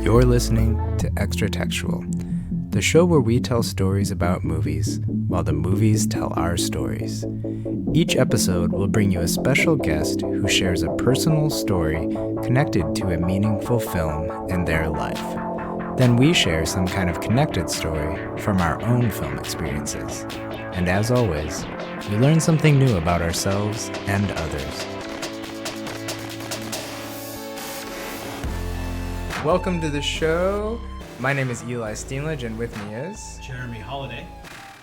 You're listening to Extra Textual, the show where we tell stories about movies while the movies tell our stories. Each episode will bring you a special guest who shares a personal story connected to a meaningful film in their life. Then we share some kind of connected story from our own film experiences. And as always, we learn something new about ourselves and others. Welcome to the show. My name is Eli Steenledge, and with me is Jeremy Holiday.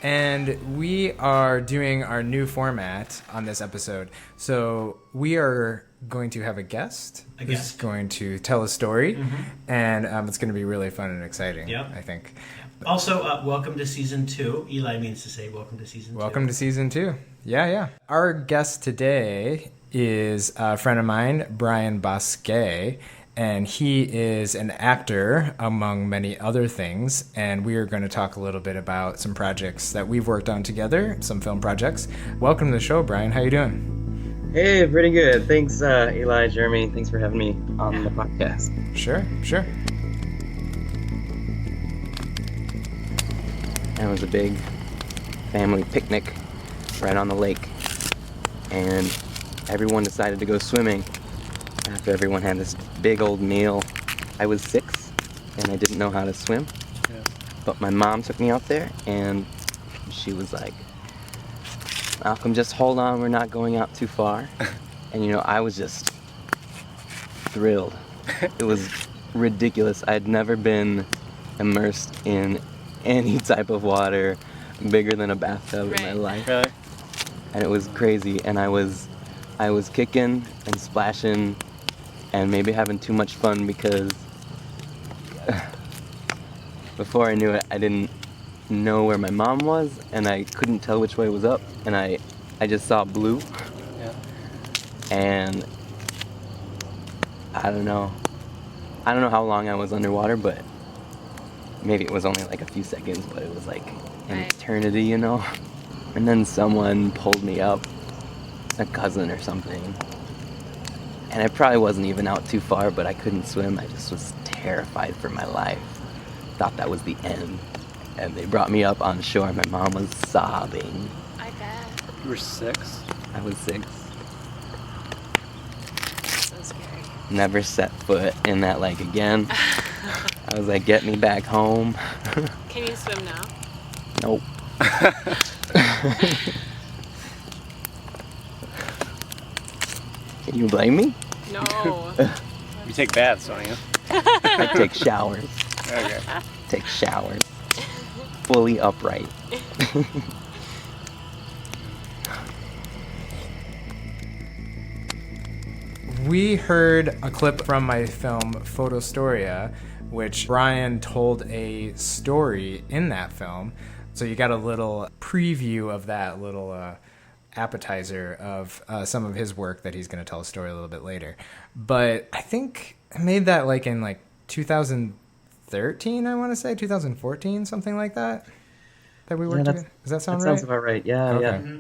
And we are doing our new format on this episode. So we are going to have a guest who's going to tell a story, and it's going to be really fun and exciting, I think. Also, welcome to Season 2. Eli means to say welcome to Season 2. Welcome to Season 2. Yeah. Our guest today is a friend of mine, Bryan Bosque, and he is an actor, among many other things, and we are going to talk a little bit about some projects that we've worked on together, some film projects. Welcome to the show, Bryan. How you doing? Hey, pretty good. Thanks, Eli, Jeremy. Thanks for having me on the podcast. Sure. It was a big family picnic right on the lake, and everyone decided to go swimming after everyone had this big old meal. I was 6, and I didn't know how to swim, but my mom took me out there, and she was like, Malcolm, just hold on, we're not going out too far. And I was just thrilled. It was ridiculous. I'd never been immersed in any type of water bigger than a bathtub in my life. Really? And it was crazy, and I was kicking and splashing and maybe having too much fun because before I knew it, I didn't know where my mom was, and I couldn't tell which way was up, and I just saw blue. And I don't know how long I was underwater, but maybe it was only like a few seconds, but it was like an eternity, And then someone pulled me up, a cousin or something, and I probably wasn't even out too far, but I couldn't swim. I just was terrified for my life. Thought that was the end. And they brought me up on shore. My mom was sobbing. I bet. You were 6? I was 6. So scary. Never set foot in that lake again. I was like, get me back home. Can you swim now? Nope. Can you blame me? No. You take baths, don't you? I take showers. Okay. Take showers. Fully upright. We heard a clip from my film Photostoria, which Bryan told a story in that film. So you got a little preview of that, little appetizer of some of his work that he's going to tell a story a little bit later. But I think I made that in 2013, I want to say, 2014, something like that. That we worked together. Does that sound right? Sounds about right. Yeah, okay. yeah.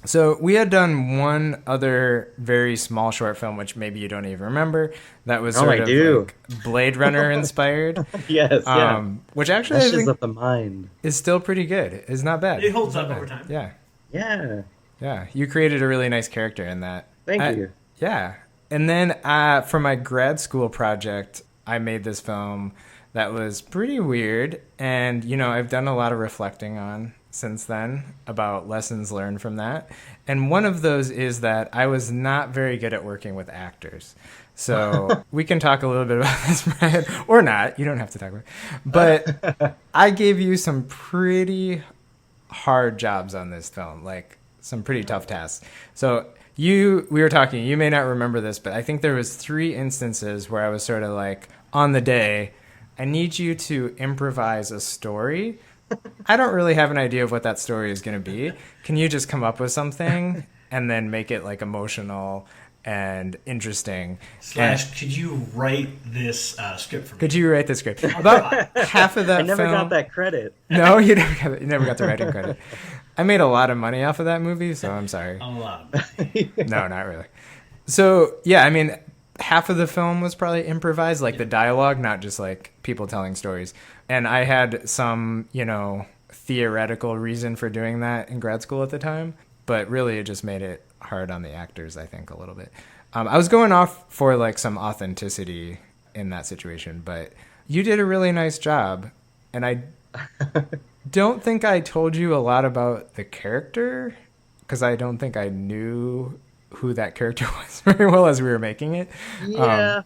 So we had done one other very small short film, which maybe you don't even remember. That was sort of Blade Runner inspired. Yes, yeah. Which actually I think up the mind. is still pretty good. It's not bad. It holds up over time. Yeah. Yeah. You created a really nice character in that. Thank you. Yeah. And then for my grad school project, I made this film that was pretty weird. And, I've done a lot of reflecting on since then about lessons learned from that. And one of those is that I was not very good at working with actors. So we can talk a little bit about this, Bryan, or not. You don't have to talk about it. But I gave you some pretty hard jobs on this film, some pretty tough tasks. So we were talking, you may not remember this, but I think there was 3 instances where I was sort of on the day, I need you to improvise a story. I don't really have an idea of what that story is going to be. Can you just come up with something and then make it emotional and interesting? Could you write this script for me? Could you write the script? About half of that I never film, got that credit. No, you never got the writing credit. I made a lot of money off of that movie, so I'm sorry. A lot. No, not really. So, yeah, half of the film was probably improvised, like the dialogue, not just like people telling stories. And I had some, theoretical reason for doing that in grad school at the time, but really it just made it hard on the actors, I think, a little bit. I was going off for like some authenticity in that situation, but you did a really nice job. And I don't think I told you a lot about the character, because I don't think I knew who that character was very well as we were making it. Yeah.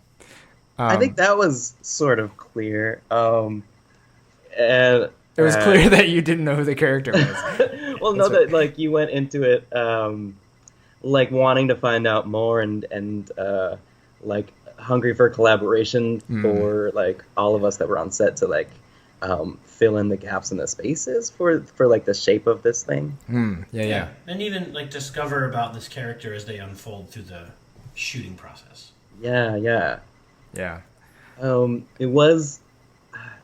I think that was sort of clear. And it was clear that you didn't know who the character was. Well, no, that like you went into it like wanting to find out more and like hungry for collaboration for like all of us that were on set to like fill in the gaps in the spaces for like the shape of this thing. Yeah. And even like discover about this character as they unfold through the shooting process. Yeah. It was.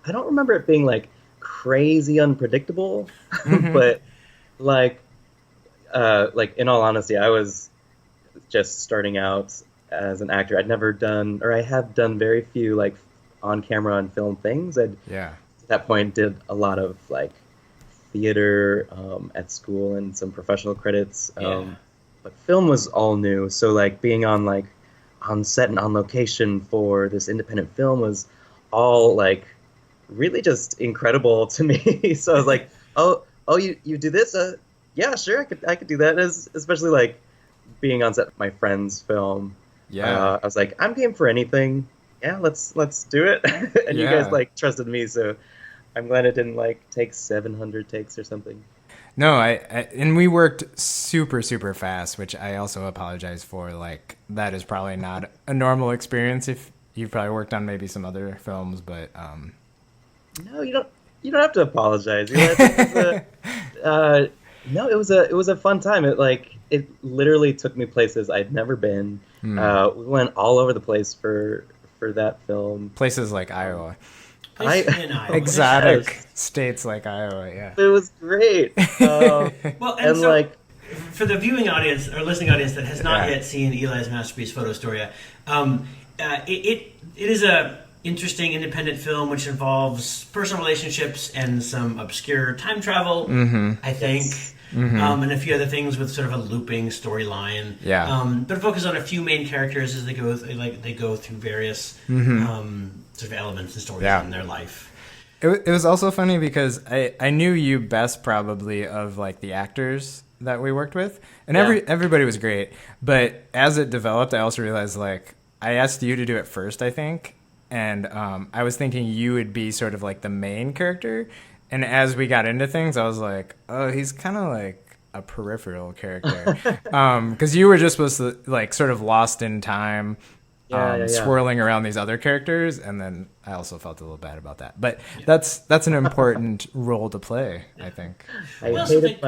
I don't remember it being like crazy unpredictable, but like in all honesty, I was just starting out as an actor. I'd never done, or I have done very few like on camera and film things. At that point did a lot of like theater at school and some professional credits. But film was all new. So like being on set and on location for this independent film was all like really just incredible to me. So I was like, oh, you do this? Yeah, sure, I could do that. Especially like being on set of my friend's film. I was like, I'm game for anything. Yeah, let's do it. And you guys like trusted me, so I'm glad it didn't like take 700 takes or something. No, and we worked super, super fast, which I also apologize for. Like, that is probably not a normal experience if you've probably worked on maybe some other films, but no, you don't have to apologize. No, it was a fun time. It literally took me places I'd never been. We went all over the place for that film. Places like Iowa. In Iowa. Exotic states like Iowa, yeah. It was great. Well, and so, like, for the viewing audience or listening audience that has not yet seen Eli's masterpiece, Photostoria, it is a interesting independent film which involves personal relationships and some obscure time travel, I think. Yes. And a few other things with sort of a looping storyline. But focus on a few main characters as they go through various sort of elements and stories in their life. It was also funny because I knew you best probably of like the actors that we worked with, and everybody was great. But as it developed, I also realized like I asked you to do it first, I think, and I was thinking you would be sort of like the main character. And as we got into things, I was like, oh, he's kind of like a peripheral character. Because you were just supposed to, like, sort of lost in time, swirling around these other characters. And then I also felt a little bad about that. But that's an important role to play, I think. I hated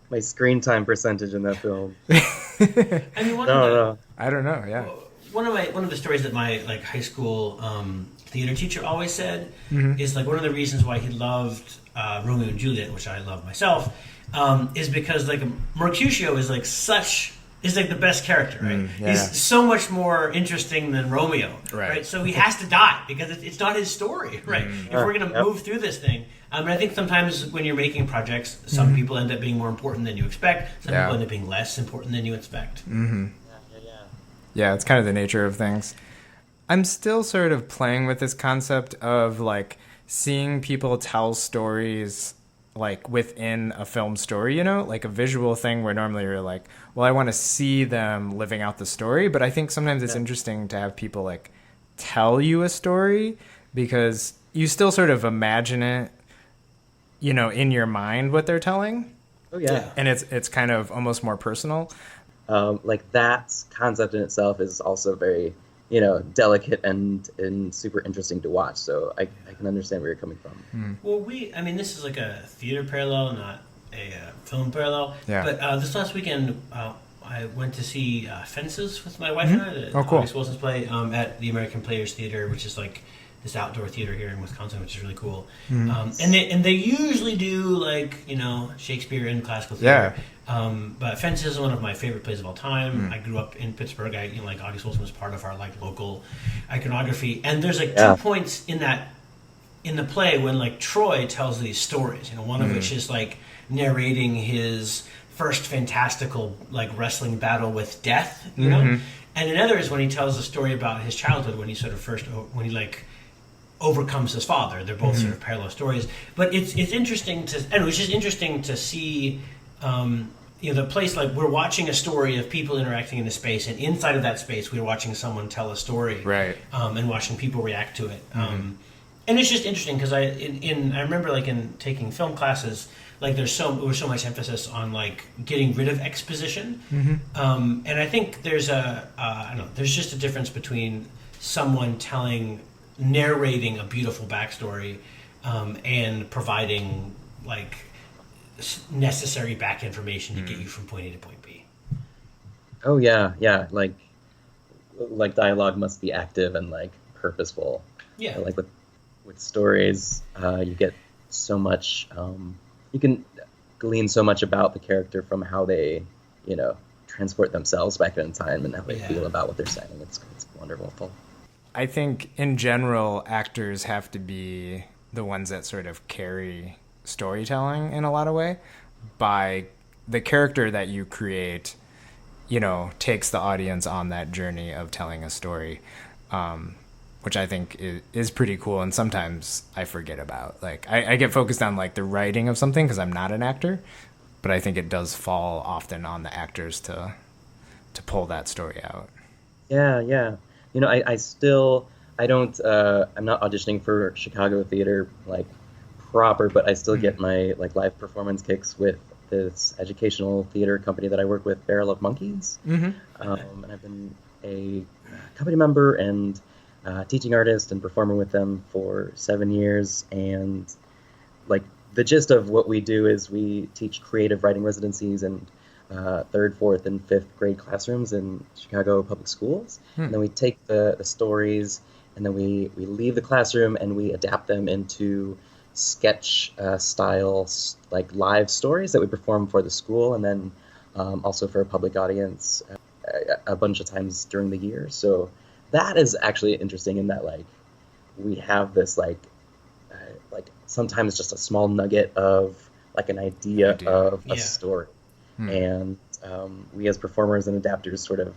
my screen time percentage in that film. I mean, I don't know, yeah. One of the stories that my like high school theater teacher always said is like one of the reasons why he loved Romeo and Juliet, which I love myself, is because like Mercutio is like the best character, right? He's so much more interesting than Romeo, right? So he has to die because it's not his story, right? If we're gonna move through this thing, and I think sometimes when you're making projects, some people end up being more important than you expect. Some people end up being less important than you expect. Yeah, it's kind of the nature of things. I'm still sort of playing with this concept of like seeing people tell stories like within a film story, like a visual thing where normally you're like, well, I want to see them living out the story. But I think sometimes it's interesting to have people like tell you a story because you still sort of imagine it, in your mind what they're telling. Oh, yeah. And it's kind of almost more personal. Like that concept in itself is also very, delicate and super interesting to watch. So I can understand where you're coming from. Well, this is like a theater parallel, not a film parallel. Yeah. But this last weekend, I went to see Fences with my wife and I. Oh, cool. Alex Wilson's play at the American Players Theater, which is like this outdoor theater here in Wisconsin, which is really cool. And they usually do like Shakespeare and classical theater. But Fences is one of my favorite plays of all time. I grew up in Pittsburgh. Like August Wilson was part of our like local iconography. And there's like two points in the play when like Troy tells these stories. One of which is like narrating his first fantastical like wrestling battle with death. And another is when he tells a story about his childhood when he like overcomes his father. They're both sort of parallel stories. But it's interesting it's just interesting to see. The place, like we're watching a story of people interacting in a space, and inside of that space we're watching someone tell a story, right? And watching people react to it. And it's just interesting because I remember like in taking film classes, like there was so much emphasis on like getting rid of exposition, and I think there's there's just a difference between someone narrating a beautiful backstory and providing like necessary back information to get you from point A to point B. Oh yeah, like dialogue must be active and like purposeful. Yeah. Like with stories, you get so much. You can glean so much about the character from how they, transport themselves back in time and how they feel about what they're saying. It's wonderful. I think in general, actors have to be the ones that sort of carry storytelling in a lot of way. By the character that you create, takes the audience on that journey of telling a story, which I think is pretty cool. And sometimes I forget about, like, I get focused on like the writing of something because I'm not an actor, but I think it does fall often on the actors to pull that story out. Yeah. I'm not auditioning for Chicago theater like proper, but I still get my like live performance kicks with this educational theater company that I work with, Barrel of Monkeys. And I've been a company member and teaching artist and performer with them for 7 years. And like the gist of what we do is we teach creative writing residencies in 3rd, 4th, and 5th grade classrooms in Chicago public schools. And then we take the stories and then we leave the classroom and we adapt them into sketch style like live stories that we perform for the school and then also for a public audience a bunch of times during the year. So that is actually interesting in that like we have this like sometimes just a small nugget of like an idea of a story, and we as performers and adapters sort of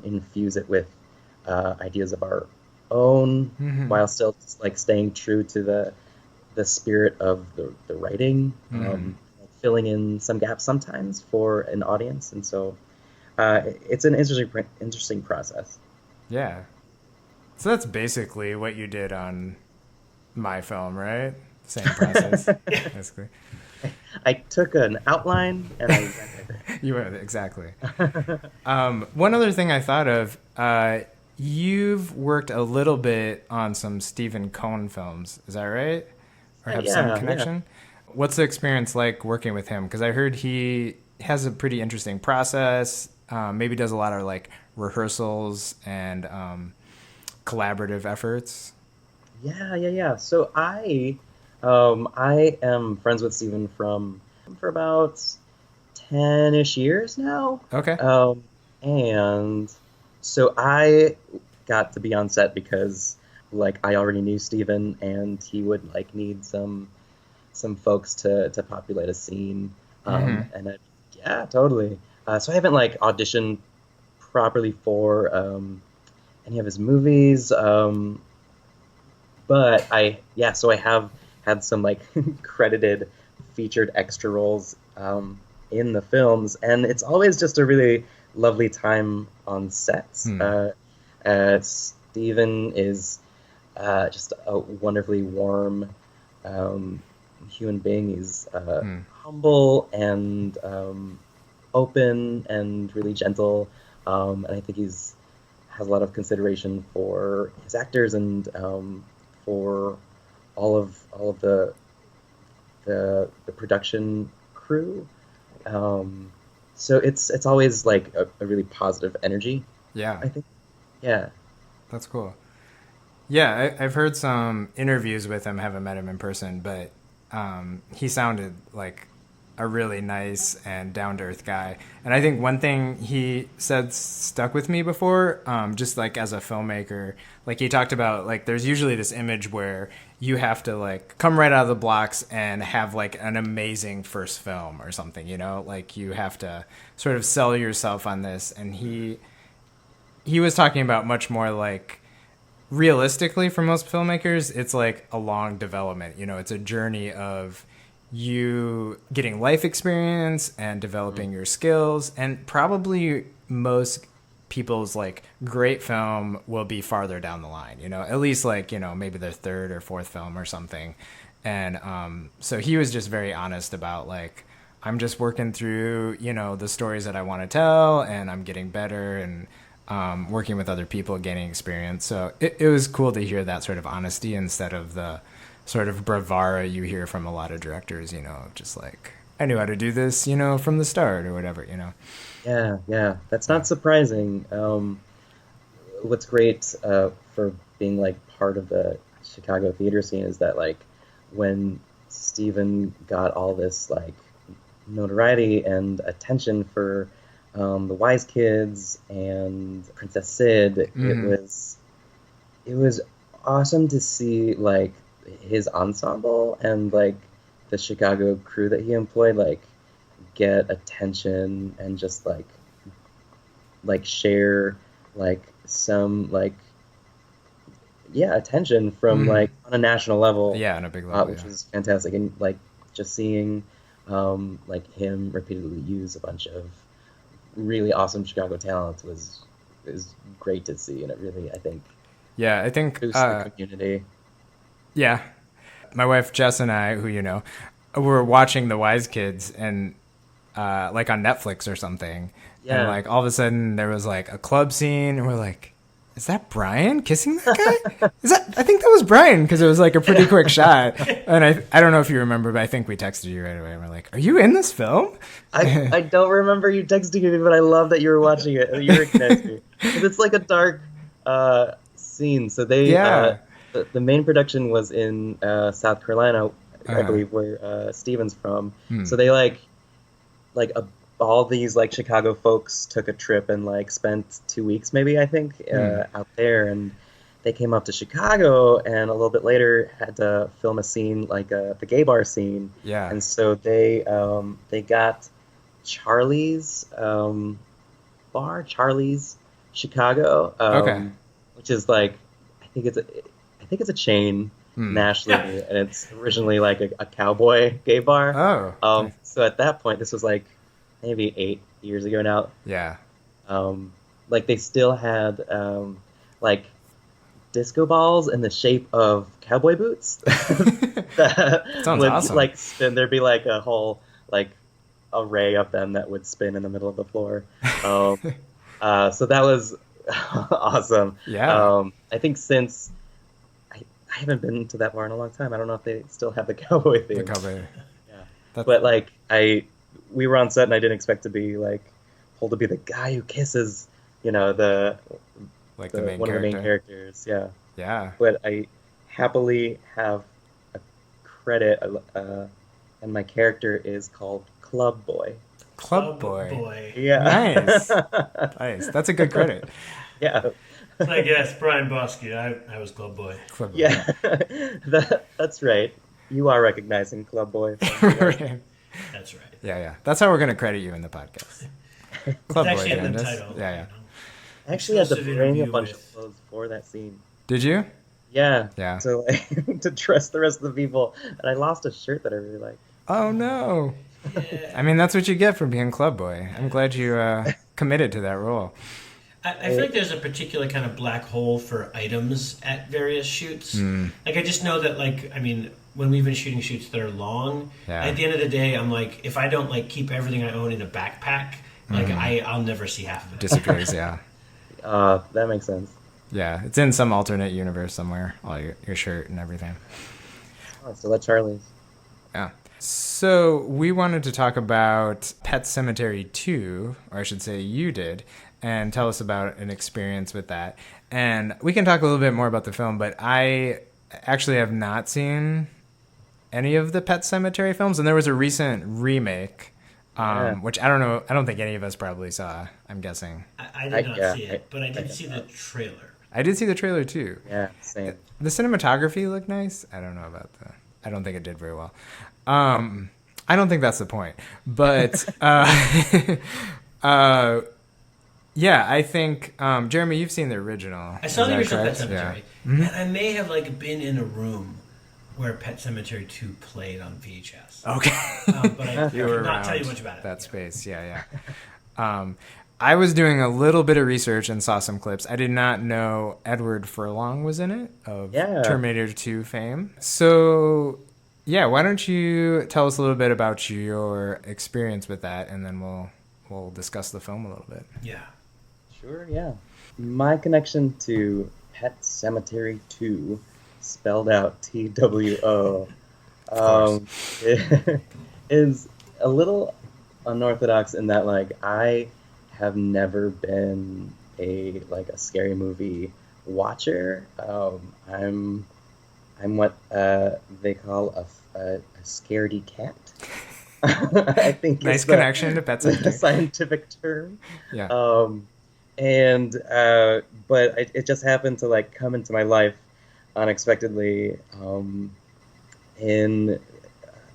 infuse it with ideas of our own while still like staying true to the spirit of the writing, filling in some gaps sometimes for an audience, and so it's an interesting process. Yeah, so that's basically what you did on my film, right? Same process, basically. I took an outline and I you went exactly. One other thing I thought of. You've worked a little bit on some Stephen Cohn films, is that right? Or have some connection? Yeah. What's the experience like working with him? Because I heard he has a pretty interesting process, maybe does a lot of like rehearsals and collaborative efforts. Yeah. So I am friends with Stephen for about 10-ish years now. Okay. And so I got to be on set because like I already knew Steven and he would like need some folks to populate a scene. Totally. So I haven't like auditioned properly for any of his movies. But I have had some like credited featured extra roles in the films, and it's always just a really lovely time on sets. Steven is just a wonderfully warm human being. He's humble and open and really gentle, and I think has a lot of consideration for his actors and for all of the production crew. So it's always like a really positive energy. Yeah, I think. Yeah, that's cool. Yeah, I've heard some interviews with him. Haven't met him in person, but he sounded like a really nice and down-to-earth guy. And I think one thing he said stuck with me before, just like as a filmmaker, like he talked about, like there's usually this image where you have to like come right out of the blocks and have like an amazing first film or something, you know, like you have to sort of sell yourself on this. And he was talking about much more like, realistically for most filmmakers, it's like a long development, you know, it's a journey of you getting life experience and developing your skills. And probably most people's like great film will be farther down the line, you know, at least like, you know, maybe their third or fourth film or something. And so he was just very honest about like, I'm just working through, you know, the stories that I want to tell, and I'm getting better, and working with other people, gaining experience. So it was cool to hear that sort of honesty instead of the sort of bravura you hear from a lot of directors, you know, just like, I knew how to do this, you know, from the start or whatever, you know. Yeah. That's not surprising. What's great for being like part of the Chicago theater scene is that like when Steven got all this like notoriety and attention for the Wise Kids and Princess Sid, it was awesome to see like his ensemble and like the Chicago crew that he employed like get attention and just like share like some like attention from like on a national level, on a big level, which was fantastic. And like just seeing like him repeatedly use a bunch of really awesome Chicago talent is great to see, and it really I think boosts the community. Yeah, my wife Jess and I, who you know, were watching The Wise Kids and like on Netflix or something, and like all of a sudden there was like a club scene, and we're like, is that Bryan kissing that guy? I think that was Bryan, because it was like a pretty quick shot. And I don't know if you remember, but I think we texted you right away. And we're like, are you in this film? I don't remember you texting me, but I love that you were watching it. You recognized me. Because it's like a dark scene. So they the main production was in South Carolina, I believe, where Steven's from. So they all these like Chicago folks took a trip and like spent 2 weeks maybe, I think, out there, and they came up to Chicago and a little bit later had to film a scene like the gay bar scene. And so they got Charlie's bar, Charlie's Chicago, which is like I think it's a chain nationally, and it's originally like a cowboy gay bar. So at that point, this was like maybe 8 years ago now. Like they still had like disco balls in the shape of cowboy boots. That sounds would, awesome. Like spin. There'd be like a whole like array of them that would spin in the middle of the floor. So that was awesome. I think since I haven't been to that bar in a long time. I don't know if they still have the cowboy theme. The cowboy. But like we were on set and I didn't expect to be like pulled to be the guy who kisses, you know, the main one character. of the main characters. Yeah. But I happily have a credit, and my character is called Club Boy. Club Boy. Yeah. Nice. Nice. That's a good credit. Yeah. I guess Bryan Bosque. I was Club Boy. Club Boy. Yeah. That's right. You are recognizing Club Boy. Right. That's right. Yeah. That's how we're going to credit you in the podcast. Club It's Boy. actually in the Candace. title. Yeah. I actually had to Exclusive bring a interview bunch with- of clothes for that scene. Did you? Yeah. So like, to dress the rest of the people, and I lost a shirt that I really liked. Oh no. Yeah. I mean, that's what you get for being Club Boy. I'm glad you committed to that role. I feel like there's a particular kind of black hole for items at various shoots. Like I just know that, like, I mean, when we've been shooting shoots that are long, at the end of the day, I'm like, if I don't like keep everything I own in a backpack, like I'll never see half of it. Disappears. Yeah. That makes sense. Yeah, it's in some alternate universe somewhere. All your shirt and everything. Oh, so that's Charlie's. Yeah. So we wanted to talk about Pet Sematary 2, or I should say you did, and tell us about an experience with that. And we can talk a little bit more about the film, but I actually have not seen any of the Pet Sematary films, and there was a recent remake, which I don't know. I don't think any of us probably saw. I'm guessing. I did not see it, but I did see the trailer. I did see the trailer too. Yeah, same. The cinematography looked nice. I don't know about that. I don't think it did very well. I don't think that's the point. But yeah, I think Jeremy, you've seen the original. I saw the original Pet correct? Sematary, Yeah. Mm-hmm. and I may have like been in a room where Pet Sematary 2 played on VHS. Okay. But I You were could not tell you around much about it. that space. Yeah. I was doing a little bit of research and saw some clips. I did not know Edward Furlong was in it, of Terminator 2 fame. So, yeah, why don't you tell us a little bit about your experience with that, and then we'll discuss the film a little bit. Yeah. Sure, yeah. My connection to Pet Sematary 2, spelled out TWO, is a little unorthodox in that, like, I have never been a scary movie watcher. I'm what they call a scaredy cat. I think nice connection to Pet Sematary. The scientific term. Yeah. But it just happened to like come into my life unexpectedly in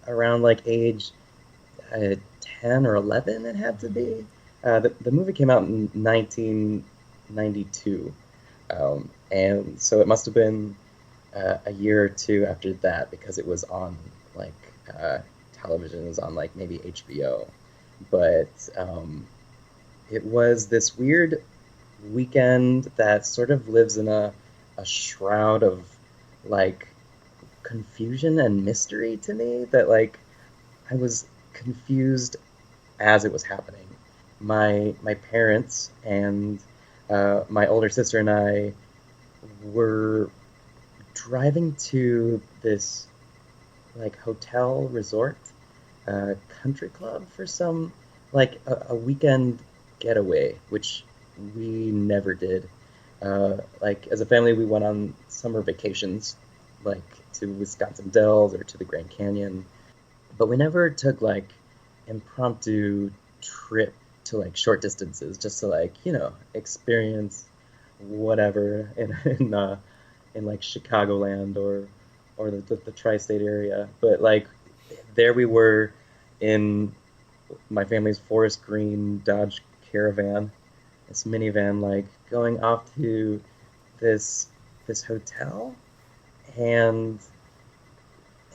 around like age 10 or 11. It had to be. The movie came out in 1992, and so it must have been a year or two after that, because it was on like television. It was on like maybe HBO, but it was this weird weekend that sort of lives in a shroud of like confusion and mystery to me, that like I was confused as it was happening. My parents and my older sister and I were driving to this like hotel resort country club for some like a weekend getaway, which we never did. Like as a family, we went on summer vacations, like to Wisconsin Dells or to the Grand Canyon, but we never took like impromptu trip to like short distances just to like, you know, experience whatever in like Chicagoland or the tri-state area. But like there we were in my family's forest green Dodge Caravan, this minivan, like going off to this hotel, and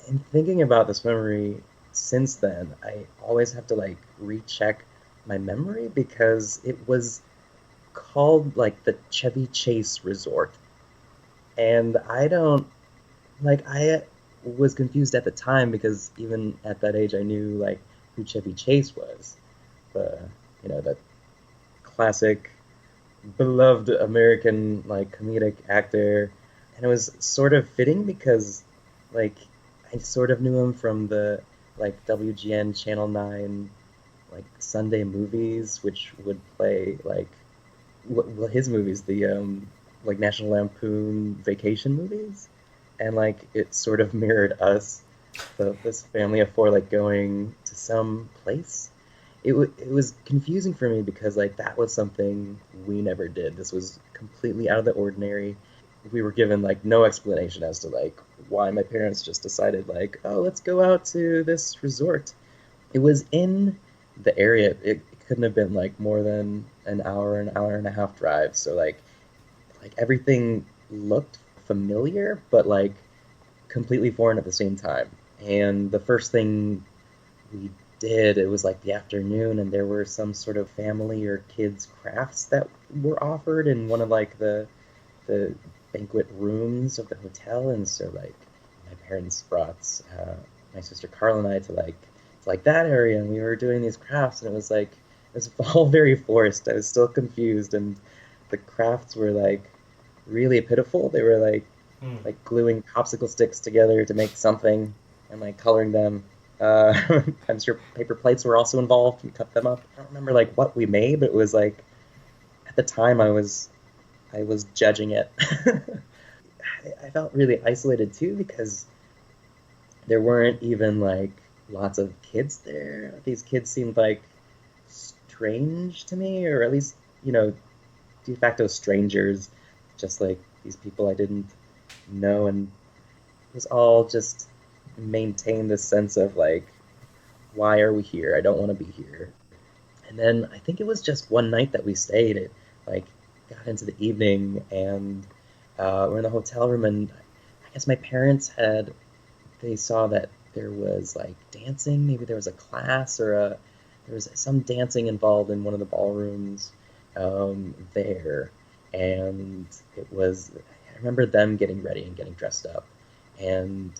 in thinking about this memory since then, I always have to like recheck my memory, because it was called like the Chevy Chase Resort, and I was confused at the time, because even at that age I knew like who Chevy Chase was, that classic beloved American like comedic actor, and it was sort of fitting because like I sort of knew him from the like WGN Channel 9 like Sunday movies, which would play like his movies, the like National Lampoon Vacation movies, and like it sort of mirrored us, this family of four, like going to some place. It was confusing for me because like that was something we never did. This was completely out of the ordinary. We were given like no explanation as to like why my parents just decided like, oh, let's go out to this resort. It was in the area. It couldn't have been like more than an hour and a half drive. So like everything looked familiar, but like completely foreign at the same time. And the first thing we did, it was like the afternoon, and there were some sort of family or kids crafts that were offered in one of like the banquet rooms of the hotel. And so like my parents brought my sister Carla and I to like that area, and we were doing these crafts, and it was all very forced. I was still confused, and the crafts were like really pitiful. They were like gluing popsicle sticks together to make something and like coloring them. I'm sure paper plates were also involved. We cut them up. I don't remember like what we made, but it was like at the time I was judging it. I felt really isolated too, because there weren't even like lots of kids there. These kids seemed like strange to me, or at least, you know, de facto strangers, just like these people I didn't know, and it was all just maintain this sense of like, why are we here? I don't want to be here. And then I think it was just one night that we stayed. It like got into the evening, and we're in the hotel room, and I guess my parents had they saw that there was like dancing. Maybe there was a class or there was some dancing involved in one of the ballrooms there, and it was. I remember them getting ready and getting dressed up, and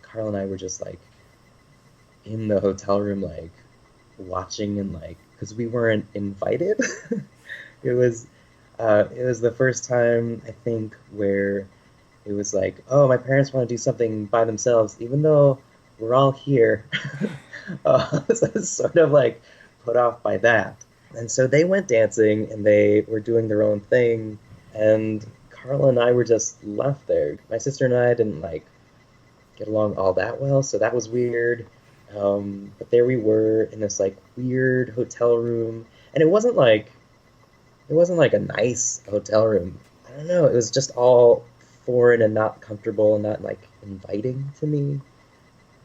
Carl and I were just like in the hotel room, like watching and like because we weren't invited. It was the first time I think where it was like, oh, my parents want to do something by themselves, even though we're all here. So I was sort of like put off by that. And so they went dancing and they were doing their own thing. And Carla and I were just left there. My sister and I didn't like get along all that well, so that was weird. But there we were in this like weird hotel room, and it wasn't like a nice hotel room. I don't know. It was just all foreign and not comfortable and not like inviting to me.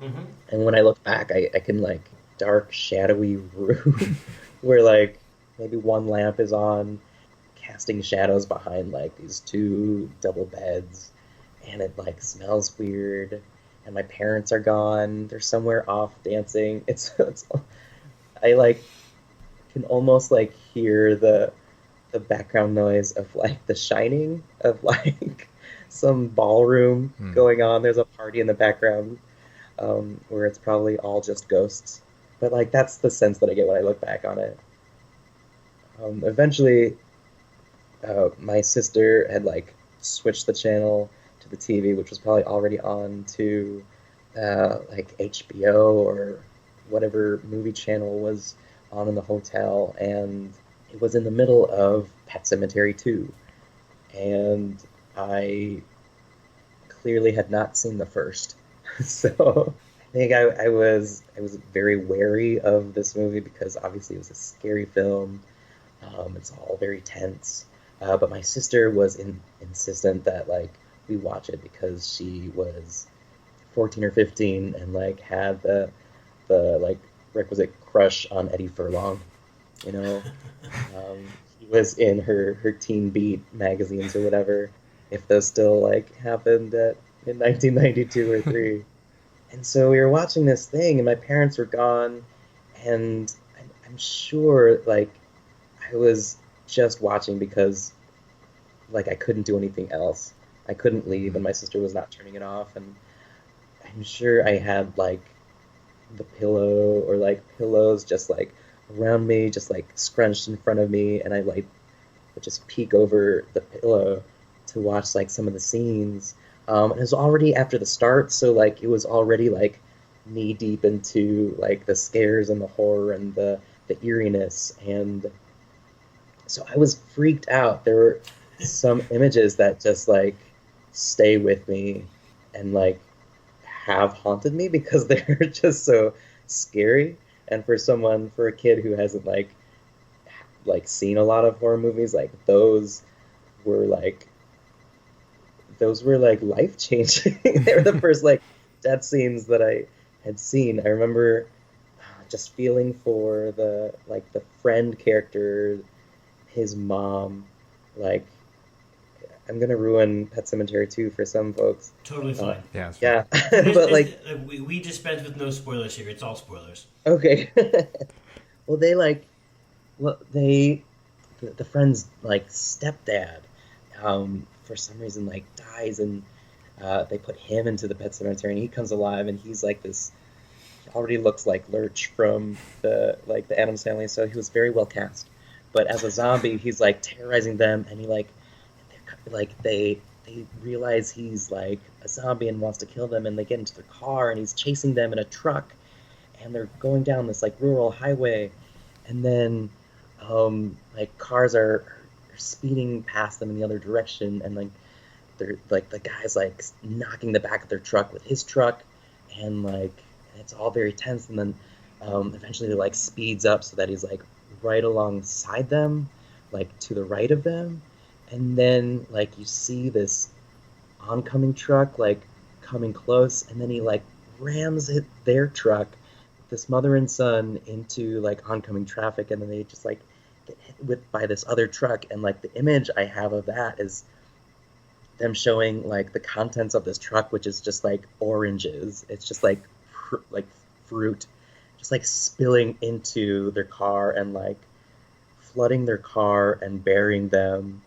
Mm-hmm. And when I look back, I can like dark, shadowy room where like maybe one lamp is on, casting shadows behind like these two double beds, and it like smells weird. And my parents are gone. They're somewhere off dancing. It's I like can almost like hear the background noise of like The Shining, of like some ballroom going on. There's a party in the background where it's probably all just ghosts. But like that's the sense that I get when I look back on it. Eventually, my sister had like switched the channel to the TV, which was probably already on to like HBO or whatever movie channel was on in the hotel, and it was in the middle of Pet Sematary 2, and I clearly had not seen the first. So I think I was very wary of this movie because obviously it was a scary film. It's all very tense. But my sister was insistent that like we watch it because she was 14 or 15 and like had the like requisite crush on Eddie Furlong. You know, he was in her Teen Beat magazines or whatever, if those still like happened in 1992 or 3. And so we were watching this thing, and my parents were gone, and I'm sure like I was just watching because like I couldn't do anything else. I couldn't leave, and my sister was not turning it off, and I'm sure I had like the pillow or like pillows just like around me, just like scrunched in front of me, and I like would just peek over the pillow to watch like some of the scenes. And it was already after the start, so like it was already like knee deep into like the scares and the horror and the eeriness, and so I was freaked out. There were some images that just like stay with me and like have haunted me because they're just so scary. And for a kid who hasn't like seen a lot of horror movies, like were like those were like life changing. They were the first like death scenes that I had seen. I remember just feeling for the friend character, his mom. Like, I'm gonna ruin Pet Sematary 2 for some folks. Totally fine. Yeah. Yeah, There's- but like, we dispense with no spoilers here. It's all spoilers. okay. Well, the friend's like stepdad, for some reason like dies, and they put him into the Pet Cemetery, and he comes alive, and he's like this. He already looks like Lurch from the Addams Family, so he was very well cast. But as a zombie, he's like terrorizing them, and they realize he's like a zombie and wants to kill them, and they get into the car, and he's chasing them in a truck, and they're going down this like rural highway, and then like cars are speeding past them in the other direction, and like they're like the guy's like knocking the back of their truck with his truck, and like it's all very tense, and then eventually it like speeds up so that he's like right alongside them, like to the right of them, and then like you see this oncoming truck like coming close, and then he like rams their truck, this mother and son, into like oncoming traffic, and then they just like get hit with by this other truck, and like the image I have of that is them showing like the contents of this truck, which is just like oranges. It's just like like fruit, just like spilling into their car and like flooding their car and burying them,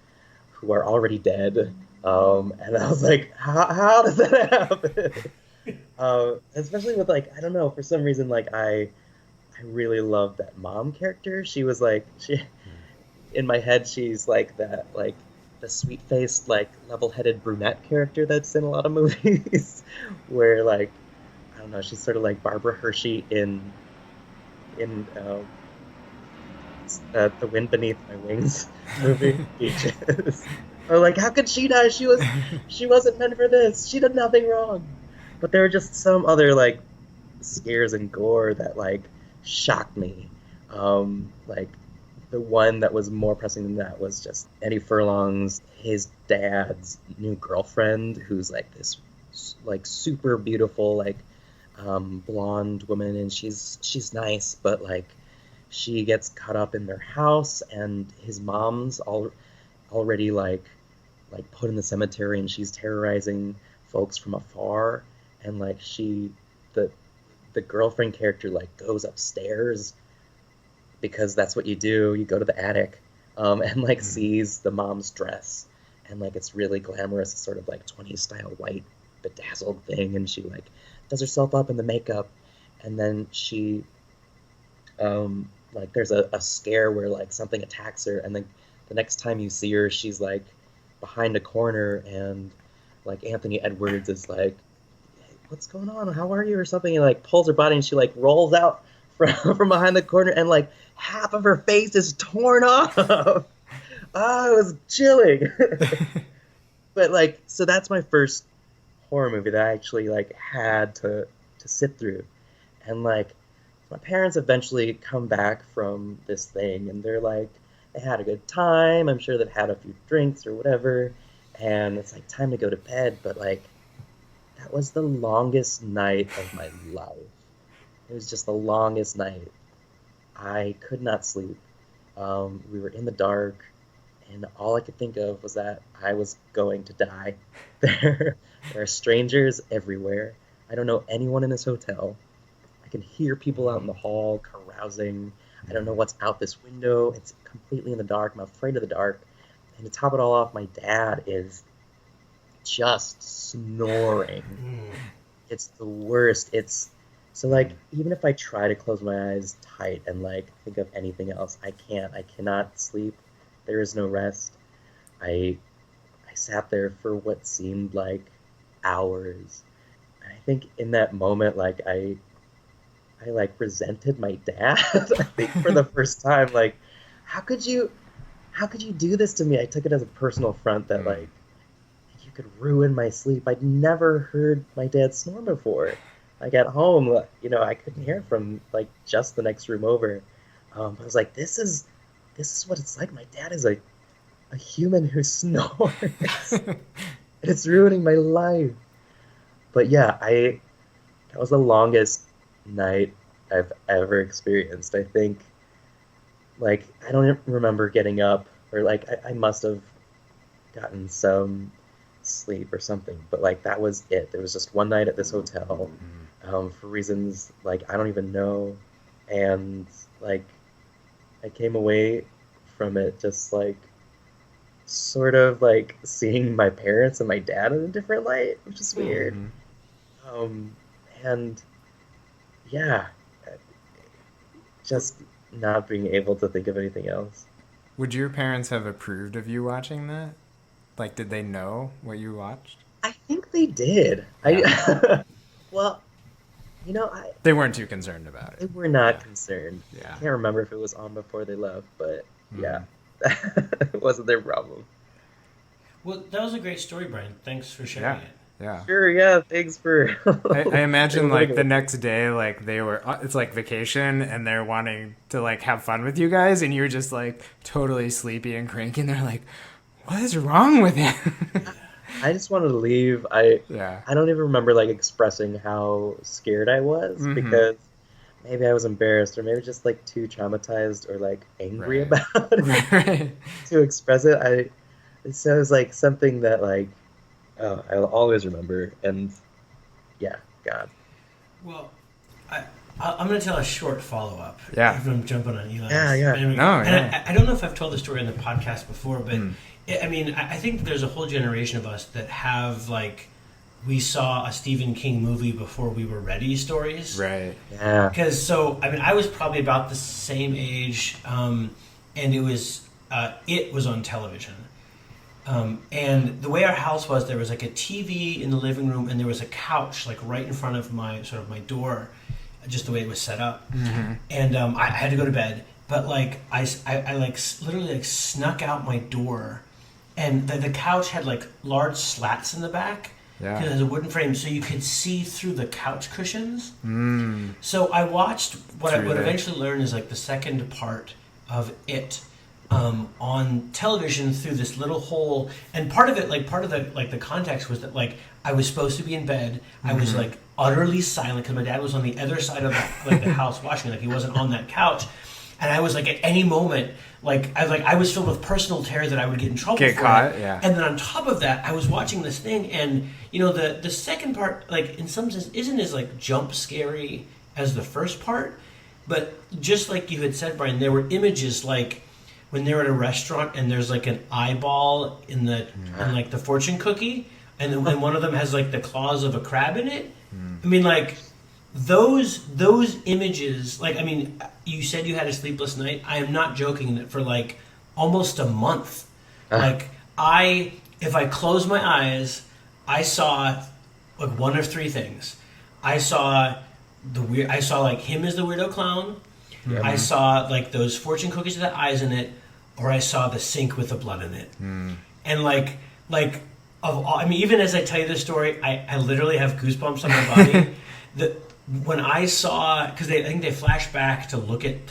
who are already dead. And I was like, how does that happen? Especially with like, I don't know, for some reason, like I really love that mom character. She was like, in my head, she's like that, like the sweet-faced, like level-headed brunette character that's in a lot of movies, where like, I don't know, she's sort of like Barbara Hershey in The Wind Beneath My Wings movie, Beaches. Or like, how could she die? She wasn't meant for this. She did nothing wrong. But there were just some other like scares and gore that like shocked me. Like the one that was more pressing than that was just Eddie Furlong's his dad's new girlfriend, who's like this like super beautiful like blonde woman, and she's nice, but like she gets caught up in their house, and his mom's already like put in the cemetery, and she's terrorizing folks from afar, and like the girlfriend character like goes upstairs because that's what you do. You go to the attic, and like sees the mom's dress, and like it's really glamorous, it's sort of like 20s style white bedazzled thing, and she like does herself up in the makeup, and then she like there's a scare where like something attacks her, and then the next time you see her, she's like behind a corner, and like Anthony Edwards is like, hey, what's going on? How are you? Or something. And like pulls her body, and she like rolls out from behind the corner, and like half of her face is torn off. Oh, it was chilling. But like, so that's my first horror movie that I actually like had to sit through, and like my parents eventually come back from this thing, and they're like, they had a good time. I'm sure they've had a few drinks or whatever, and it's like time to go to bed. But like, that was the longest night of my life. It was just the longest night. I could not sleep. We were in the dark, and all I could think of was that I was going to die. There are strangers everywhere. I don't know anyone in this hotel. I can hear people out in the hall carousing. I don't know what's out this window. It's completely in the dark. I'm afraid of the dark. And to top it all off, my dad is just snoring. It's the worst. It's so like, even if I try to close my eyes tight and like think of anything else, I can't. I cannot sleep. There is no rest. I sat there for what seemed like hours. And I think in that moment, like I like resented my dad. I think for the first time, like, how could you do this to me? I took it as a personal affront that like you could ruin my sleep. I'd never heard my dad snore before. Like at home, you know, I couldn't hear it from like just the next room over. I was like, this is what it's like. My dad is a human who snores. And it's ruining my life. But yeah, that was the longest night I've ever experienced. I think, like, I don't remember getting up, or like I must have gotten some sleep or something, but like that was it. There was just one night at this hotel, for reasons like I don't even know, and like I came away from it just like sort of like seeing my parents and my dad in a different light, which is weird. And yeah, just not being able to think of anything else. Would your parents have approved of you watching that? Like, did they know what you watched? I think they did. Yeah. Well, you know, They weren't too concerned about they it. were not concerned. Yeah. I can't remember if it was on before they left, but yeah, it wasn't their problem. Well, that was a great story, Brian. Thanks for sharing Yeah. it. Yeah. Sure, yeah, thanks for. I imagine letting like the me- next day, like they were, it's like vacation and they're wanting to like have fun with you guys, and you're just like totally sleepy and cranky, and they're like, what is wrong with him? I just wanted to leave. I Yeah. I don't even remember like expressing how scared I was because maybe I was embarrassed or maybe just like too traumatized or like angry Right. about it Right. to express it. It sounds like something that like I'll always remember. And yeah, God. Well, I'm going to tell a short follow up. Yeah. Even I'm jumping on Eli. Yeah, yeah. Anyway, No, and yeah. I don't know if I've told the story on the podcast before, but I mean, I think there's a whole generation of us that have like, we saw a Stephen King movie before we were ready stories. Right. Yeah. Because so, I mean, I was probably about the same age, and it was on television. And the way our house was, there was like a TV in the living room, and there was a couch like right in front of my door, just the way it was set up. And I had to go to bed, but like I like literally like snuck out my door, and the couch had like large slats in the back. Yeah. Because it was a wooden frame, so you could see through the couch cushions. So I watched what I would eventually learn is like the second part of it on television through this little hole, and part of the context was that like I was supposed to be in bed. I was like utterly silent because my dad was on the other side of the house watching, like he wasn't on that couch. And I was like, at any moment, I was filled with personal terror that I would get in trouble Get for caught, it. yeah. And then on top of that, I was watching this thing, and you know, the second part, like in some sense, isn't as like jump scary as the first part. But just like you had said, Brian, there were images like when they're at a restaurant and there's like an eyeball in like the fortune cookie, and then one of them has like the claws of a crab in it. I mean, like. Those images, like, I mean, you said you had a sleepless night. I am not joking that for like almost a month, like if I close my eyes, I saw like one of three things. I saw like him as the weirdo clown. I saw like those fortune cookies with the eyes in it, or I saw the sink with the blood in it. And like of all, I mean, even as I tell you this story, I literally have goosebumps on my body. When I saw, because I think they flash back to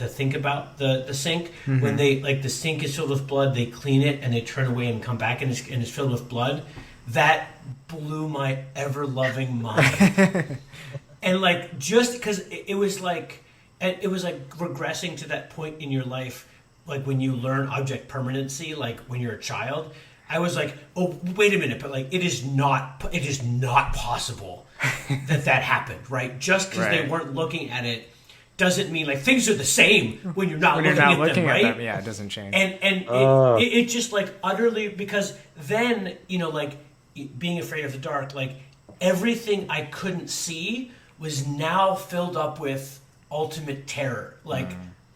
think about the sink. When they like the sink is filled with blood, they clean it and they turn away and come back and it's filled with blood. That blew my ever loving mind. And like just because it was like regressing to that point in your life, like when you learn object permanency, like when you're a child. I was like, oh, wait a minute, but like it is not possible that happened, right? Just because they weren't looking at it doesn't mean like things are the same when you're not looking at them, right? Yeah, it doesn't change. And it just like utterly, because then, you know, like being afraid of the dark, like everything I couldn't see was now filled up with ultimate terror, like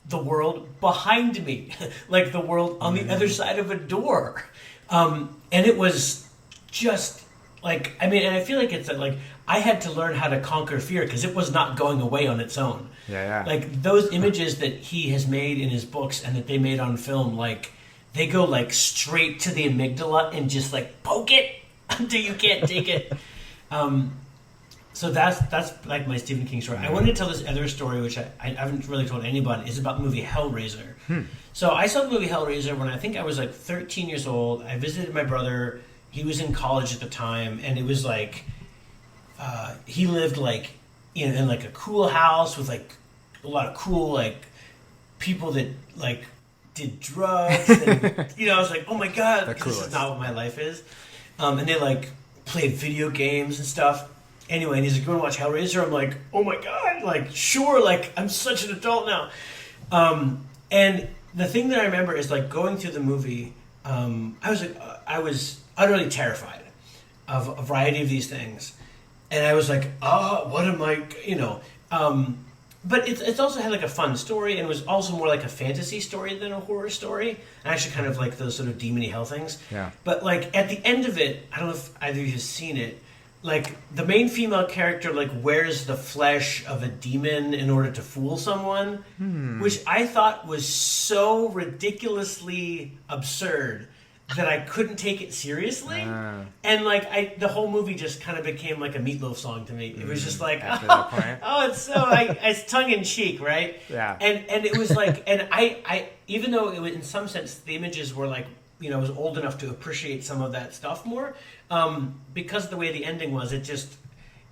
the world behind me, like the world on the other side of a door. And it was just like, I mean, and I feel like it's like I had to learn how to conquer fear because it was not going away on its own. Yeah. Like those images that he has made in his books and that they made on film, like they go like straight to the amygdala and just like poke it until you can't take it. So that's like my Stephen King story. I wanted to tell this other story, which I haven't really told anybody. It's about the movie Hellraiser. So I saw the movie Hellraiser when I think I was like 13 years old. I visited my brother. He was in college at the time, and it was like he lived like in like a cool house with like a lot of cool like people that like did drugs. And, you know, I was like, oh my god, this is not what my life is. And they like played video games and stuff. Anyway, and he's like, you want to watch Hellraiser? I'm like, oh my god, like, sure, like, I'm such an adult now. And the thing that I remember is, like, going through the movie, I was utterly terrified of a variety of these things. And I was like, what am I, you know. But it's also had, like, a fun story, and it was also more like a fantasy story than a horror story. I actually kind of like those sort of demon-y hell things. Yeah. But, like, at the end of it, I don't know if either of you have seen it, like the main female character like wears the flesh of a demon in order to fool someone, which I thought was so ridiculously absurd that I couldn't take it seriously, and like the whole movie just kind of became like a Meatloaf song to me. It was just like, it's so it's tongue in cheek, right? Yeah. And it was like, and I even though it was in some sense the images were like, you know, I was old enough to appreciate some of that stuff more, because of the way the ending was,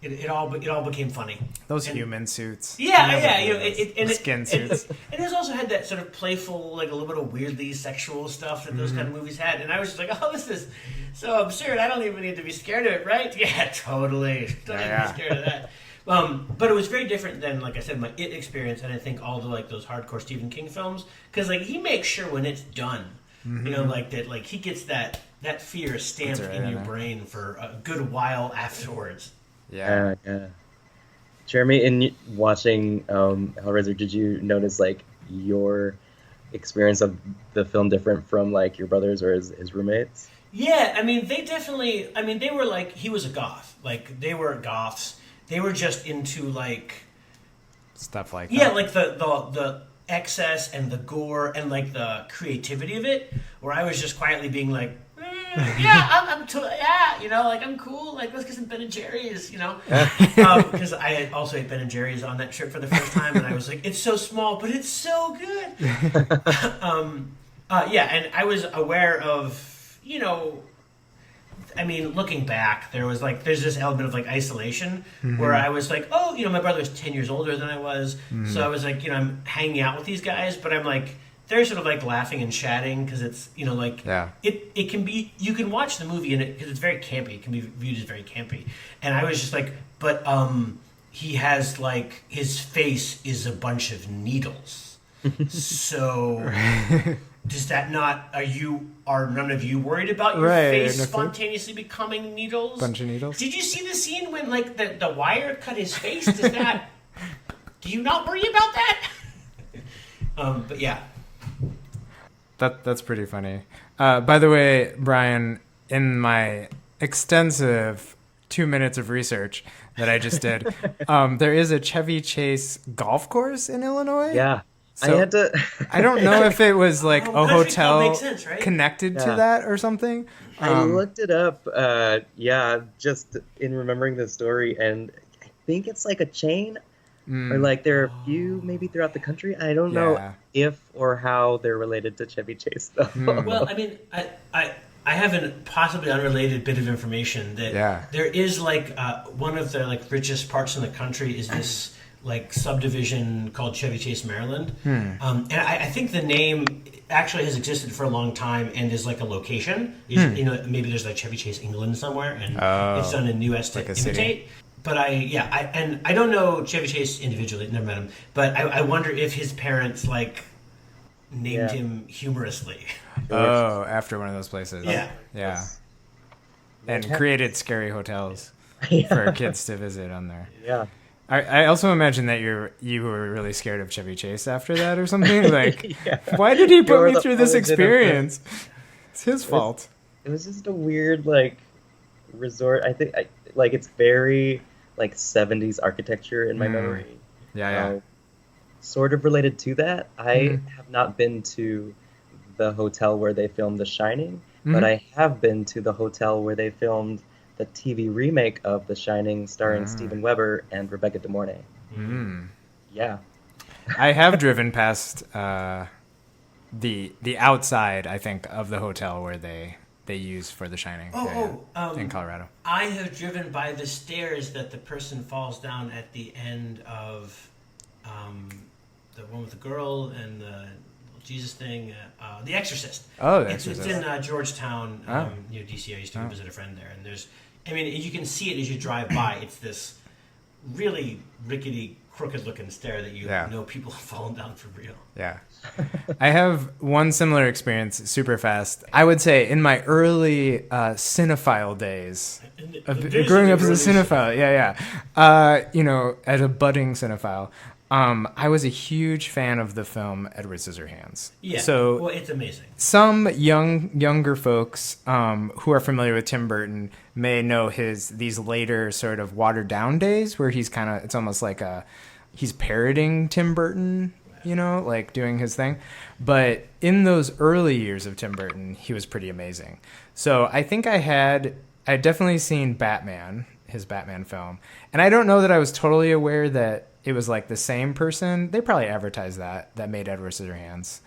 it all became funny. Those human suits. Yeah, you know, the skin suits. And it also had that sort of playful, like a little bit of weirdly sexual stuff that those kind of movies had. And I was just like, oh, this is so absurd. I don't even need to be scared of it, right? Yeah, totally. Don't need to be scared of that. But it was very different than, like I said, my It experience, and I think all the like those hardcore Stephen King films, because like he makes sure when it's done, you know, like that, like he gets that fear stamped in your brain for a good while afterwards. Yeah. Jeremy, in watching Hellraiser, did you notice like your experience of the film different from like your brothers or his roommates? Yeah, I mean, they were like, he was a goth. Like, they were goths. They were just into like stuff like that. Yeah, like the excess and the gore and like the creativity of it, where I was just quietly being like, you know, like I'm cool. Like let's get some Ben and Jerry's, you know, because I also ate Ben and Jerry's on that trip for the first time, and I was like, it's so small, but it's so good. And I was aware of, you know, I mean, looking back, there's this element of like isolation where I was like, oh, you know, my brother was 10 years older than I was, so I was like, you know, I'm hanging out with these guys, but I'm like, they're sort of like laughing and chatting because it's, you know, like it can be, you can watch the movie and because it's very campy, it can be viewed as very campy, and I was just like, but he has like, his face is a bunch of needles, so does that not, are none of you worried about your face spontaneously becoming needles? Bunch of needles. Did you see the scene when like the wire cut his face? Does that, do you not worry about that? But yeah. That's pretty funny. By the way, Bryan, in my extensive 2 minutes of research that I just did, there is a Chevy Chase golf course in Illinois. Yeah. So I had to. I don't know if it was like a hotel makes sense, right? connected to that or something. I looked it up. Just in remembering the story, and I think it's like a chain. Or like there are a few maybe throughout the country. I don't know if or how they're related to Chevy Chase though. Well, I mean, I have a possibly unrelated bit of information that there is like one of the like richest parts in the country is this like subdivision called Chevy Chase, Maryland, and I think the name actually has existed for a long time and is like a location. You know, maybe there's like Chevy Chase, England somewhere, and it's done in the U.S. to imitate. City. But I don't know Chevy Chase individually, never met him. But I wonder if his parents like named him humorously. Oh, after one of those places. Yeah. And created scary hotels for kids to visit on there. Yeah. I also imagine that you were really scared of Chevy Chase after that or something. Like, why did he put me through this experience? It's his fault. It was just a weird like resort. I think like it's very like 70s architecture in my memory. Sort of related to that. I have not been to the hotel where they filmed The Shining, but I have been to the hotel where they filmed the TV remake of The Shining starring Steven Weber and Rebecca De Mornay. Yeah. I have driven past the outside, I think, of the hotel where they use for The Shining in Colorado. I have driven by the stairs that the person falls down at the end of the one with the girl and the Jesus thing, The Exorcist. Oh, The Exorcist. It's in Georgetown, near DC. I used to go visit a friend there, and you can see it as you drive by. It's this really rickety, crooked-looking stair that you know people have fallen down for real. Yeah. I have one similar experience super fast. I would say in my early cinephile days, growing up as a cinephile, as a budding cinephile, I was a huge fan of the film Edward Scissorhands. Yeah, so it's amazing. Some younger folks who are familiar with Tim Burton may know these later sort of watered down days where he's it's almost like he's parroting Tim Burton. like doing his thing. But in those early years of Tim Burton, he was pretty amazing. So I think I'd definitely seen Batman, his Batman film. And I don't know that I was totally aware that it was like the same person. They probably advertised that made Edward Scissorhands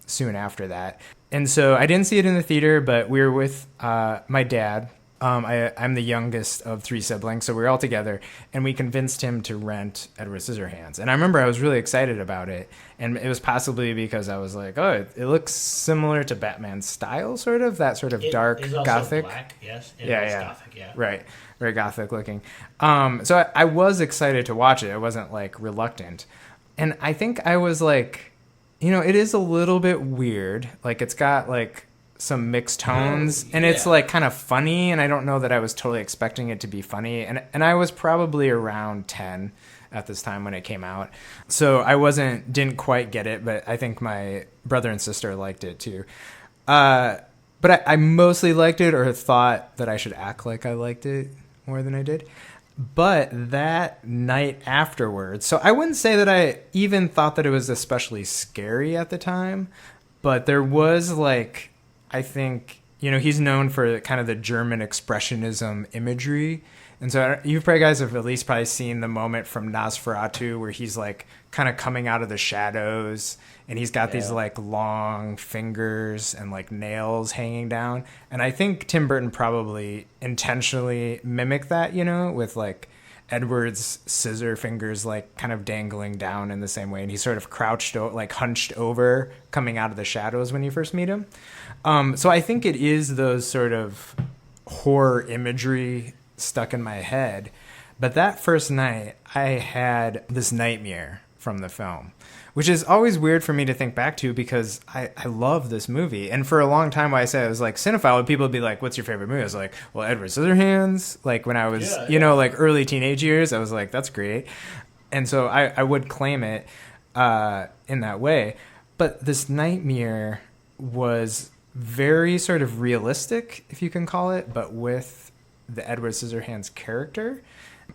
soon after that. And so I didn't see it in the theater, but we were with my dad. I'm the youngest of 3 siblings, so we were all together, and we convinced him to rent Edward Scissorhands. And I remember I was really excited about it, and it was possibly because I was like, oh, it looks similar to Batman's style, sort of, that sort of dark It is also gothic. black, yes. Yeah. Gothic, yeah. Right. Very gothic looking. So I was excited to watch it. I wasn't like reluctant. And I think I was like, it is a little bit weird. Like it's got like some mixed tones and it's like kind of funny. And I don't know that I was totally expecting it to be funny. And I was probably around 10 at this time when it came out. So I didn't quite get it, but I think my brother and sister liked it too. But I mostly liked it, or thought that I should act like I liked it more than I did. But that night afterwards, so I wouldn't say that I even thought that it was especially scary at the time, but there was like, I think, he's known for kind of the German expressionism imagery. And so you guys have at least probably seen the moment from Nosferatu where he's like kind of coming out of the shadows and he's got these like long fingers and like nails hanging down. And I think Tim Burton probably intentionally mimicked that, with like Edward's scissor fingers like kind of dangling down in the same way. And he's sort of hunched over coming out of the shadows when you first meet him. So I think it is those sort of horror imagery stuck in my head. But that first night, I had this nightmare from the film, which is always weird for me to think back to because I love this movie. And for a long time, when I said I was like cinephile, people would be like, what's your favorite movie? I was like, well, Edward Scissorhands. Like when I was, like early teenage years, I was like, that's great. And so I would claim it in that way. But this nightmare was very sort of realistic, if you can call it, but with the Edward Scissorhands character.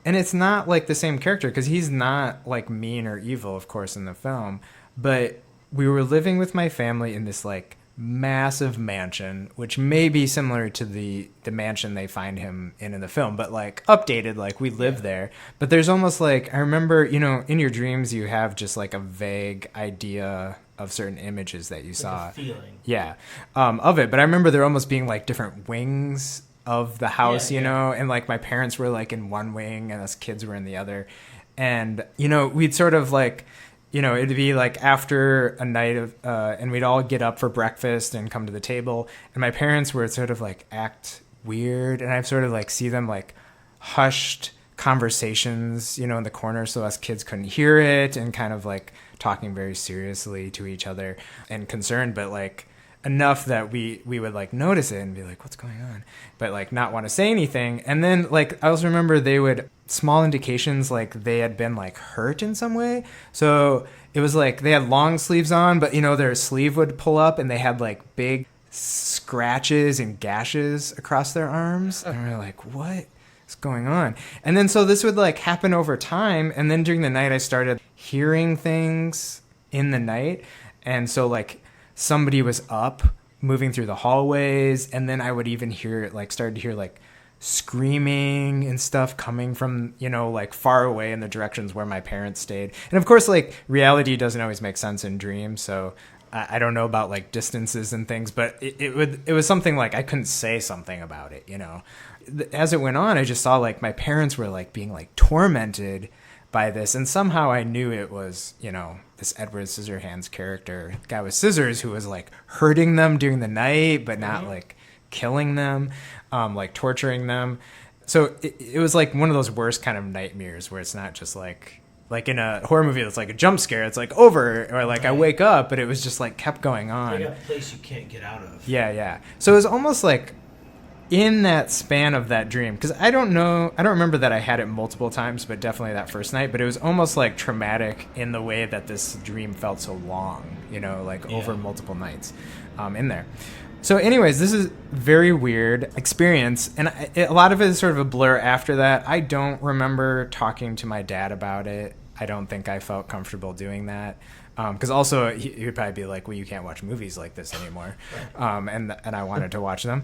And it's not like the same character because he's not like mean or evil, of course, in the film. But we were living with my family in this like massive mansion, which may be similar to the mansion they find him in the film, but like updated, like we live there. But there's almost like, I remember, in your dreams, you have just like a vague idea of certain images that you saw. A feeling. Yeah. Of it. But I remember there almost being like different wings of the house, and like my parents were like in one wing and us kids were in the other. And, we'd sort of like, it'd be like after a night of, and we'd all get up for breakfast and come to the table. And my parents would sort of like act weird. And I'd sort of like see them like hushed conversations, in the corner so us kids couldn't hear it and kind of like talking very seriously to each other and concerned, but like enough that we would like notice it and be like, what's going on? But like not want to say anything. And then like I also remember they would small indications like they had been like hurt in some way. So it was like they had long sleeves on, but their sleeve would pull up and they had like big scratches and gashes across their arms. And we're like, what is going on? And then so this would like happen over time. And then during the night I started hearing things in the night. And so like somebody was up moving through the hallways, and then I would even started to hear like screaming and stuff coming from, like far away in the directions where my parents stayed. And of course, like reality doesn't always make sense in dreams, so I don't know about like distances and things, but it was something like I couldn't say something about it, As it went on, I just saw like my parents were like being like tormented by this, and somehow I knew it was, this Edward Scissorhands character, guy with scissors, who was like hurting them during the night, but not like killing them, like torturing them. So it was like one of those worst kind of nightmares where it's not just like in a horror movie that's like a jump scare, it's like over, or like I wake up, but it was just like kept going on. Like a place you can't get out of. Yeah. So it was almost like in that span of that dream, because I don't remember that I had it multiple times, but definitely that first night, but it was almost like traumatic in the way that this dream felt so long, over multiple nights in there. So anyways, this is very weird experience, and a lot of it is sort of a blur after that. I don't remember talking to my dad about it. I don't think I felt comfortable doing that. Because also he would probably be like, well, you can't watch movies like this anymore. And I wanted to watch them.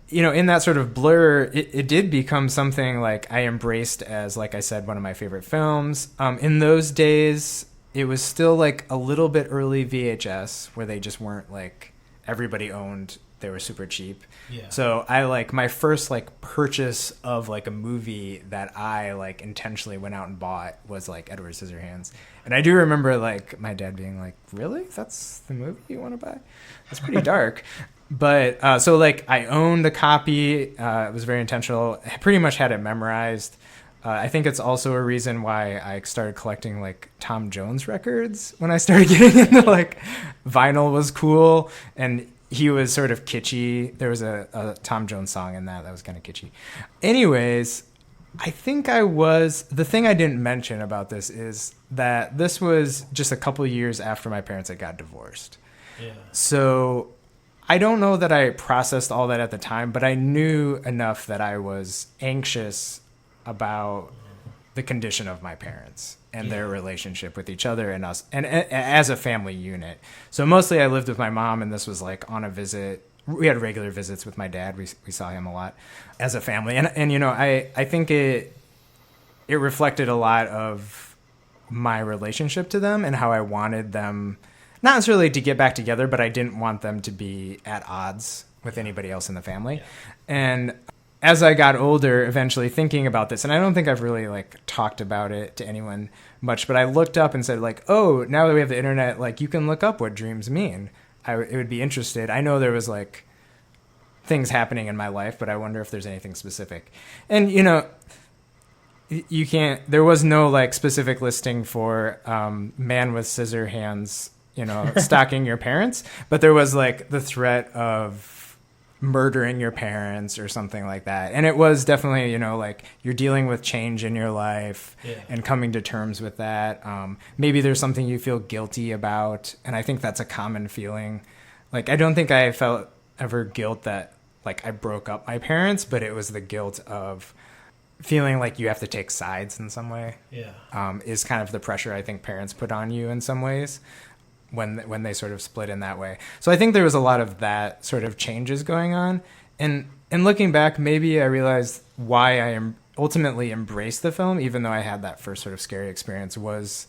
In that sort of blur, it did become something like I embraced as, like I said, one of my favorite films. In those days, it was still like a little bit early VHS, where they just weren't like everybody owned. They were super cheap. Yeah. So I like my first like purchase of like a movie that I like intentionally went out and bought was like Edward Scissorhands. And I do remember like my dad being like, "Really? That's the movie you want to buy? That's pretty dark." But so like I owned a copy. It was very intentional. I pretty much had it memorized. I think it's also a reason why I started collecting like Tom Jones records when I started getting into like vinyl was cool, and he was sort of kitschy. There was a Tom Jones song in that was kind of kitschy. Anyways, I think the thing I didn't mention about this is that this was just a couple years after my parents had got divorced. Yeah. So I don't know that I processed all that at the time, but I knew enough that I was anxious about the condition of my parents and their relationship with each other and us, and as a family unit. So mostly I lived with my mom, and this was like on a visit. We had regular visits with my dad. We saw him a lot as a family. And I think it reflected a lot of my relationship to them and how I wanted them, not necessarily to get back together, but I didn't want them to be at odds with anybody else in the family. And as I got older, eventually thinking about this, and I don't think I've really like talked about it to anyone much, but I looked up and said like, oh, now that we have the internet, like you can look up what dreams mean. It would be interested. I know there was like things happening in my life, but I wonder if there's anything specific. And you can't. There was no like specific listing for man with scissor hands, stalking your parents, but there was like the threat of murdering your parents or something like that. And it was definitely, like you're dealing with change in your life and coming to terms with that. Maybe there's something you feel guilty about. And I think that's a common feeling. Like, I don't think I felt ever guilt that like I broke up my parents, but it was the guilt of feeling like you have to take sides in some way. Is kind of the pressure I think parents put on you in some ways when they sort of split in that way. So I think there was a lot of that sort of changes going on. And looking back, maybe I realized why I ultimately embraced the film, even though I had that first sort of scary experience, was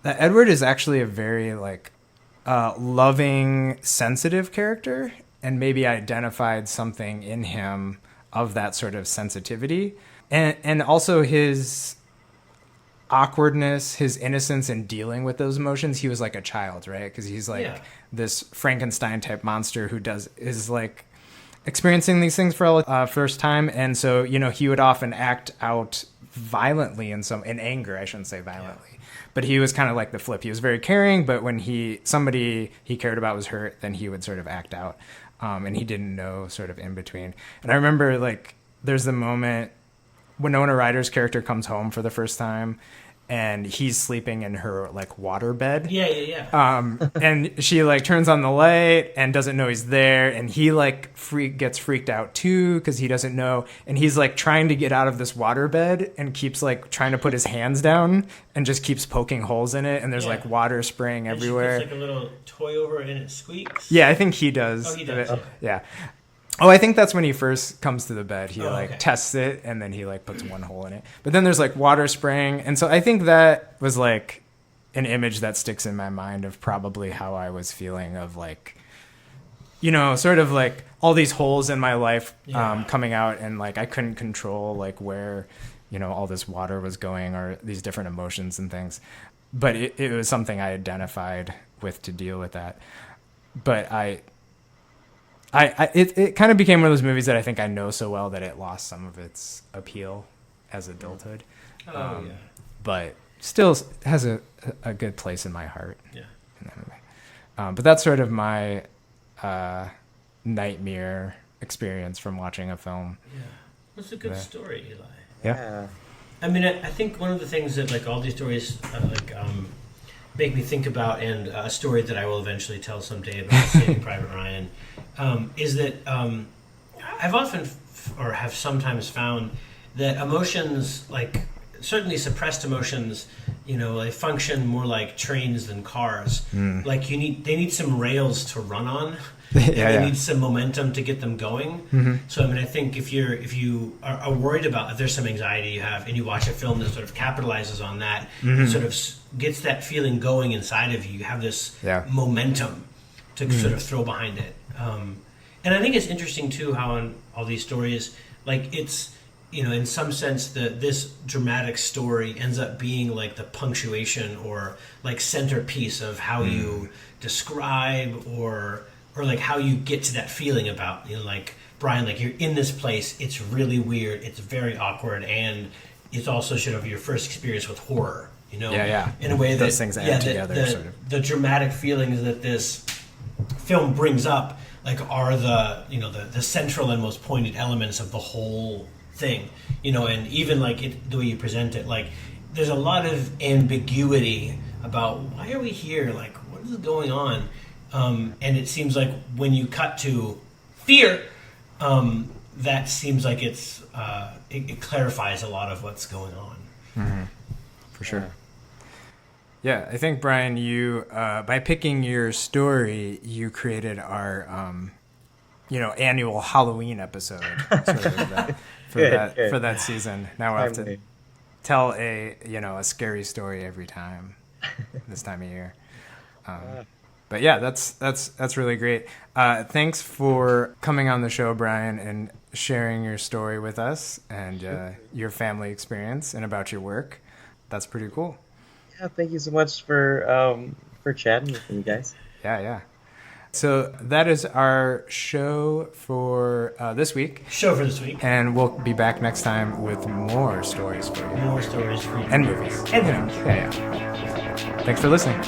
that Edward is actually a very like loving, sensitive character. And maybe I identified something in him of that sort of sensitivity. And also his awkwardness, his innocence in dealing with those emotions. He was like a child, right? Because he's like this Frankenstein type monster who is like experiencing these things for the first time. And so, he would often act out violently in anger. I shouldn't say violently, but he was kind of like the flip. He was very caring, but when somebody he cared about was hurt, then he would sort of act out. And he didn't know sort of in between. And I remember like there's the moment Winona Ryder's character comes home for the first time, and he's sleeping in her like water bed. And she like turns on the light and doesn't know he's there, and he like gets freaked out too because he doesn't know, and he's like trying to get out of this water bed and keeps like trying to put his hands down and just keeps poking holes in it, and there's like water spraying everywhere. She puts like a little toy over it and it squeaks. Yeah, I think he does. Oh, he does. Yeah. Oh, I think that's when he first comes to the bed. He tests it, and then he like puts one hole in it. But then there's like water spraying. And so I think that was like an image that sticks in my mind of probably how I was feeling of like, sort of like all these holes in my life coming out, and like I couldn't control like where, all this water was going or these different emotions and things. But it was something I identified with to deal with that. But it kind of became one of those movies that I think I know so well that it lost some of its appeal as adulthood. But still has a good place in my heart. In that movie. But that's sort of my nightmare experience from watching a film. It's a good story, Eli. Yeah. I mean, I think one of the things that like all these stories make me think about, and a story that I will eventually tell someday about Saving Private Ryan, is that I've often or have sometimes found that emotions like certainly suppressed emotions, they function more like trains than cars. Like they need some rails to run on. They need some momentum to get them going. So I mean, I think if you are worried about, if there's some anxiety you have, and you watch a film that sort of capitalizes on that, and sort of gets that feeling going inside of you, you have this momentum to sort of throw behind it. And I think it's interesting too how in all these stories, like it's, in some sense, this dramatic story ends up being like the punctuation or like centerpiece of how you describe or like how you get to that feeling about, like Bryan, like you're in this place, it's really weird, it's very awkward, and it's also sort of your first experience with horror, in a way that those things add together. Sort of. The dramatic feelings that this film brings up, like, are the the central and most poignant elements of the whole thing, and even like the way you present it, like there's a lot of ambiguity about why are we here, like what is going on, and it seems like when you cut to fear, that seems like it clarifies a lot of what's going on. For sure. Yeah, I think, Bryan, you by picking your story, you created our annual Halloween episode sort of for that season. Now we'll have to tell a scary story every time this time of year. But yeah, that's really great. Thanks for coming on the show, Bryan, and sharing your story with us and your family experience and about your work. That's pretty cool. Yeah, thank you so much for chatting with me, guys. Yeah. So that is our show for this week. And we'll be back next time with more stories for you. More stories for you. And movies. And movies. Yeah. Thanks for listening.